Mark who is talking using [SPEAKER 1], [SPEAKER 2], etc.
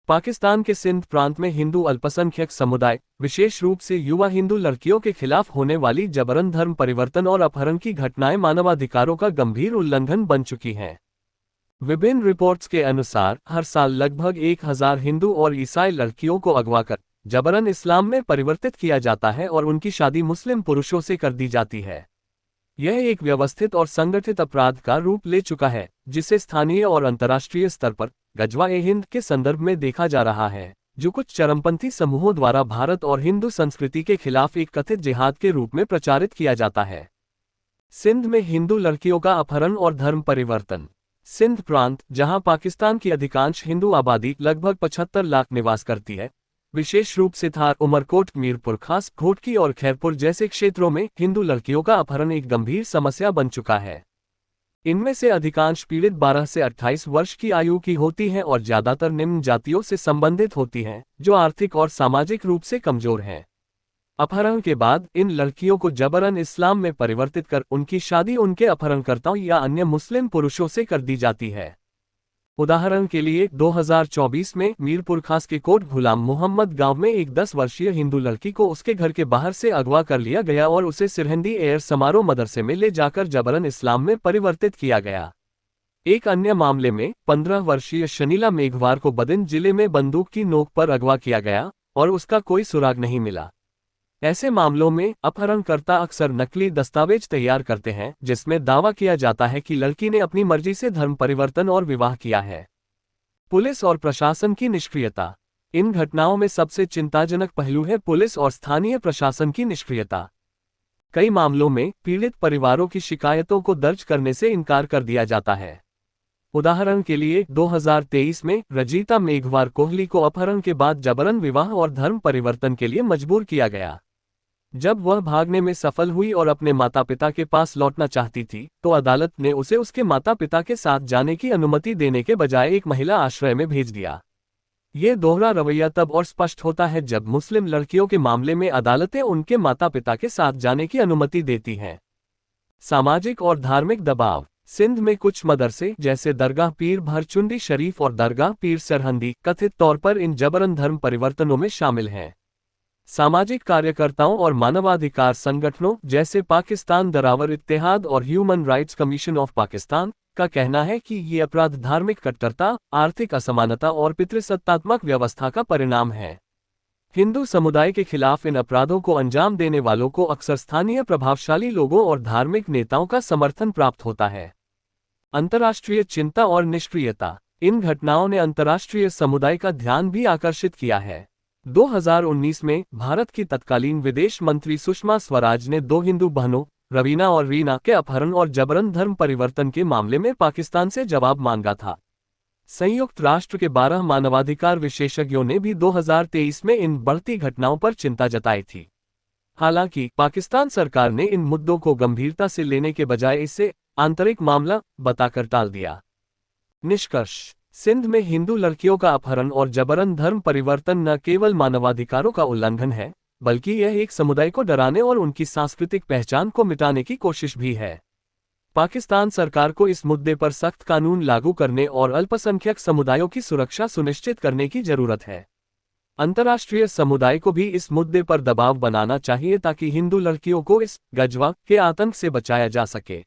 [SPEAKER 1] पाकिस्तान के सिंध प्रांत में हिंदू अल्पसंख्यक समुदाय, विशेष रूप से युवा हिंदू लड़कियों के खिलाफ होने वाली जबरन धर्म परिवर्तन और अपहरण की घटनाएं मानवाधिकारों का गंभीर उल्लंघन बन चुकी हैं। विभिन्न रिपोर्ट्स के अनुसार हर साल लगभग 1000 हिंदू और ईसाई लड़कियों को अगवा कर जबरन इस्लाम में परिवर्तित किया जाता है और उनकी शादी मुस्लिम पुरुषों से कर दी जाती है। यह एक व्यवस्थित और संगठित अपराध का रूप ले चुका है, जिसे स्थानीय और अंतर्राष्ट्रीय स्तर पर गजवा-ए-हिंद के संदर्भ में देखा जा रहा है, जो कुछ चरमपंथी समूहों द्वारा भारत और हिंदू संस्कृति के खिलाफ एक कथित जिहाद के रूप में प्रचारित किया जाता है। सिंध में हिंदू लड़कियों का अपहरण और धर्म परिवर्तन। सिंध प्रांत, जहां पाकिस्तान की अधिकांश हिंदू आबादी लगभग 75 लाख निवास करती है, विशेष रूप से थार, उमरकोट, मीरपुर खास, घोटकी और खैरपुर जैसे क्षेत्रों में हिंदू लड़कियों का अपहरण एक गंभीर समस्या बन चुका है। इनमें से अधिकांश पीड़ित 12 से 28 वर्ष की आयु की होती हैं और ज्यादातर निम्न जातियों से संबंधित होती हैं, जो आर्थिक और सामाजिक रूप से कमजोर हैं। अपहरण के बाद इन लड़कियों को जबरन इस्लाम में परिवर्तित कर उनकी शादी उनके अपहरणकर्ताओं या अन्य मुस्लिम पुरुषों से कर दी जाती है। उदाहरण के लिए 2024 में मीरपुर खास के कोट गुलाम मोहम्मद गांव में एक 10 वर्षीय हिंदू लड़की को उसके घर के बाहर से अगवा कर लिया गया और उसे सिरहिंदी एयर समारोह मदरसे में ले जाकर जबरन इस्लाम में परिवर्तित किया गया। एक अन्य मामले में 15 वर्षीय शनीला मेघवार को बदिन जिले में बंदूक की नोक पर अगवा किया गया और उसका कोई सुराग नहीं मिला। ऐसे मामलों में अपहरणकर्ता अक्सर नकली दस्तावेज तैयार करते हैं, जिसमें दावा किया जाता है कि लड़की ने अपनी मर्जी से धर्म परिवर्तन और विवाह किया है। पुलिस और प्रशासन की निष्क्रियता। इन घटनाओं में सबसे चिंताजनक पहलू है पुलिस और स्थानीय प्रशासन की निष्क्रियता। कई मामलों में पीड़ित परिवारों की शिकायतों को दर्ज करने से इनकार कर दिया जाता है। उदाहरण के लिए 2023 में रजीता मेघवार कोहली को अपहरण के बाद जबरन विवाह और धर्म परिवर्तन के लिए मजबूर किया गया। जब वह भागने में सफल हुई और अपने माता पिता के पास लौटना चाहती थी, तो अदालत ने उसे उसके माता पिता के साथ जाने की अनुमति देने के बजाय एक महिला आश्रय में भेज दिया। ये दोहरा रवैया तब और स्पष्ट होता है जब मुस्लिम लड़कियों के मामले में अदालतें उनके माता पिता के साथ जाने की अनुमति देती हैं। सामाजिक और धार्मिक दबाव। सिंध में कुछ मदरसे जैसे दरगाह पीर भरचुंडी शरीफ और दरगाह पीर सरहंदी कथित तौर पर इन जबरन धर्म परिवर्तनों में शामिल हैं। सामाजिक कार्यकर्ताओं और मानवाधिकार संगठनों जैसे पाकिस्तान दरावर इत्तेहाद और human rights commission of Pakistan का कहना है कि ये अपराध धार्मिक कट्टरता, आर्थिक असमानता और पितृसत्तात्मक व्यवस्था का परिणाम है। हिंदू समुदाय के खिलाफ इन अपराधों को अंजाम देने वालों को अक्सर स्थानीय प्रभावशाली लोगों और धार्मिक नेताओं का समर्थन प्राप्त होता है। अंतर्राष्ट्रीय चिंता और निष्क्रियता। इन घटनाओं ने अंतर्राष्ट्रीय समुदाय का ध्यान भी आकर्षित किया है। 2019 में भारत की तत्कालीन विदेश मंत्री सुषमा स्वराज ने 2 हिंदू बहनों रवीना और रीना के अपहरण और जबरन धर्म परिवर्तन के मामले में पाकिस्तान से जवाब मांगा था। संयुक्त राष्ट्र के 12 मानवाधिकार विशेषज्ञों ने भी 2023 में इन बढ़ती घटनाओं पर चिंता जताई थी। हालांकि पाकिस्तान सरकार ने इन मुद्दों को गंभीरता से लेने के बजाय इसे आंतरिक मामला बताकर टाल दिया। निष्कर्ष। सिंध में हिंदू लड़कियों का अपहरण और जबरन धर्म परिवर्तन न केवल मानवाधिकारों का उल्लंघन है, बल्कि यह एक समुदाय को डराने और उनकी सांस्कृतिक पहचान को मिटाने की कोशिश भी है। पाकिस्तान सरकार को इस मुद्दे पर सख्त कानून लागू करने और अल्पसंख्यक समुदायों की सुरक्षा सुनिश्चित करने की जरूरत है। अंतर्राष्ट्रीय समुदाय को भी इस मुद्दे पर दबाव बनाना चाहिए ताकि हिंदू लड़कियों को इस गजवा के आतंक से बचाया जा सके।